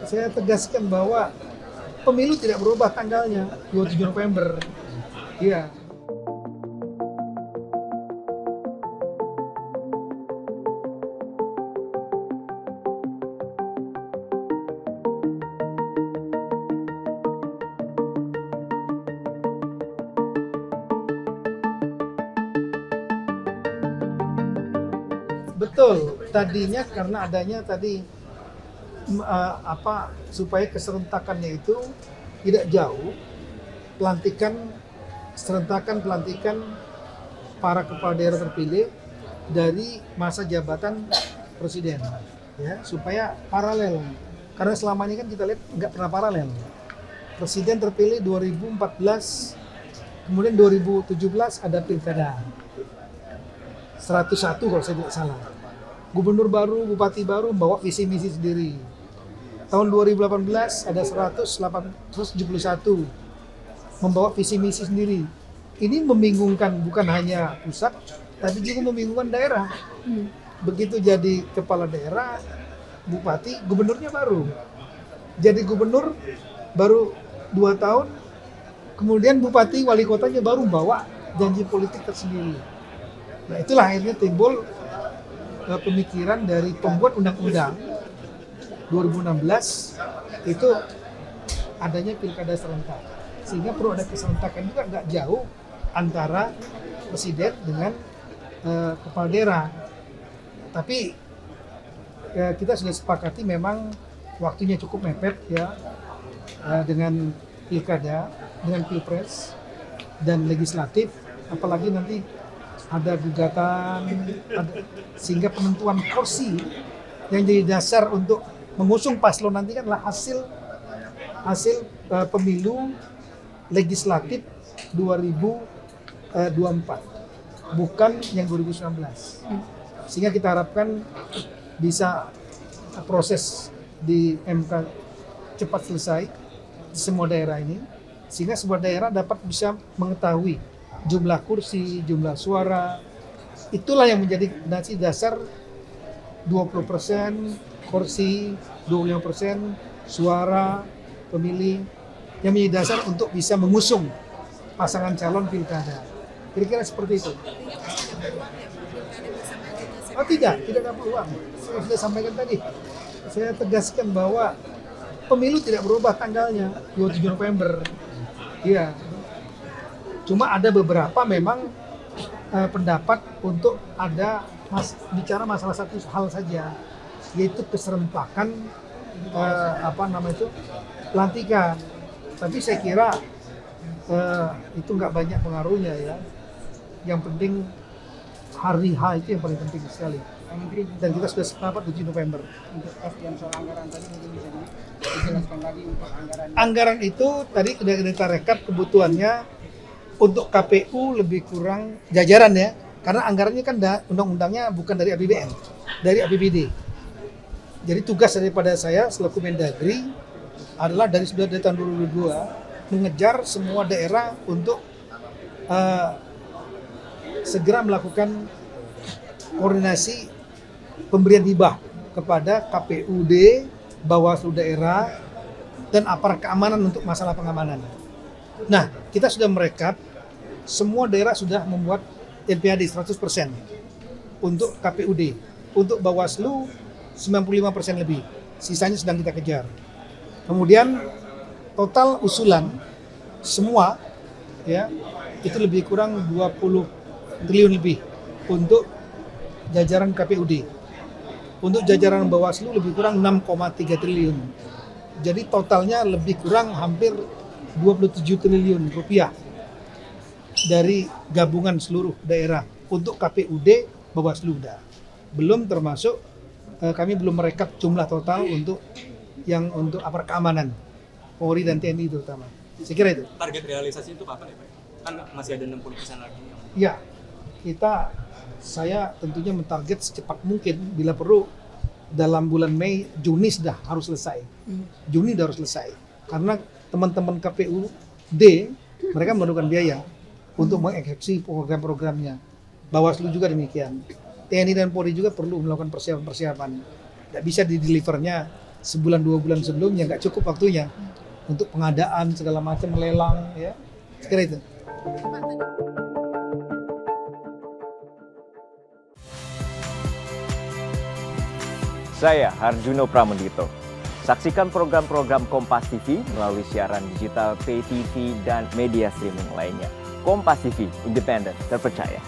Saya tegaskan bahwa pemilu tidak berubah tanggalnya 27 November. Iya. Betul. Tadinya karena adanya tadi supaya keserentakannya itu tidak jauh, serentakan pelantikan para kepala daerah terpilih dari masa jabatan presiden, ya, supaya paralel. Karena selama ini kan kita lihat nggak pernah paralel. Presiden terpilih 2014, kemudian 2017 ada pilkada 101 kalau saya tidak salah. Gubernur baru, bupati baru membawa visi misi sendiri. Tahun 2018 ada 171 membawa visi misi sendiri. Ini membingungkan bukan hanya pusat, tapi juga membingungkan daerah. Begitu jadi kepala daerah, bupati, gubernurnya baru. Jadi gubernur baru 2 tahun, kemudian bupati, wali kotanya baru bawa janji politik tersendiri. Nah, itulah akhirnya timbul pemikiran dari pembuat undang-undang 2016 itu adanya pilkada serentak, sehingga perlu ada keserentakan juga nggak jauh antara presiden dengan kepala daerah. Tapi kita sudah sepakati memang waktunya cukup mepet ya, dengan pilkada, dengan pilpres dan legislatif, apalagi nanti ada gugatan, sehingga penentuan kursi yang jadi dasar untuk mengusung paslon nanti kan adalah hasil pemilu legislatif 2024, bukan yang 2019. Sehingga kita harapkan bisa proses di MK cepat selesai di semua daerah ini, sehingga sebuah daerah dapat bisa mengetahui jumlah kursi, jumlah suara. Itulah yang menjadi dasar 20% kursi, 25% suara pemilih, yang menjadi dasar untuk bisa mengusung pasangan calon pilkada. Kira-kira seperti itu. Oh tidak ada peluang. Saya sudah sampaikan tadi. Saya tegaskan bahwa pemilu tidak berubah tanggalnya 27 November. Iya. Cuma ada beberapa memang pendapat untuk ada bicara masalah satu hal saja, yaitu keserentakan pelantikan. Tapi saya kira itu nggak banyak pengaruhnya ya. Yang penting hari H itu yang paling penting sekali. Dan kita sudah sepakat 7 November. Untuk pastian soal anggaran tadi mungkin bisa dijelaskan lagi untuk anggaran. Anggaran itu tadi sudah kita rekap kebutuhannya. Untuk KPU lebih kurang jajaran ya, karena anggarannya kan undang-undangnya bukan dari APBN, dari APBD. Jadi tugas daripada saya selaku Mendagri adalah sudah dari tahun 2022 mengejar semua daerah untuk segera melakukan koordinasi pemberian hibah kepada KPUD, Bawaslu daerah, dan aparat keamanan untuk masalah pengamanan. Nah, kita sudah merekap, semua daerah sudah membuat NPAD 100% untuk KPUD. Untuk Bawaslu 95% lebih, sisanya sedang kita kejar. Kemudian total usulan semua ya itu lebih kurang 20 triliun lebih untuk jajaran KPUD. Untuk jajaran Bawaslu lebih kurang 6,3 triliun. Jadi totalnya lebih kurang hampir 27 triliun rupiah dari gabungan seluruh daerah untuk KPUD Bawaslu. Belum termasuk kami belum merekap jumlah total untuk aparat keamanan Polri dan TNI terutama. Saya kira itu. Target realisasi itu kapan ya Pak? Kan masih ada 60% lagi. Ya, saya tentunya mentarget secepat mungkin, bila perlu dalam bulan Mei, Juni sudah harus selesai. Juni sudah harus selesai. Karena teman-teman KPUD mereka memerlukan biaya untuk mengeksekusi program-programnya. Bawaslu juga demikian. TNI dan Polri juga perlu melakukan persiapan-persiapan. Tidak bisa didelivernya sebulan 2 bulan sebelumnya, nggak cukup waktunya untuk pengadaan segala macam, lelang, ya. Sekira itu. Saya Harjuno Pramendito. Saksikan program-program Kompas TV melalui siaran digital, pay TV, dan media streaming lainnya. Kompas TV, independen, terpercaya.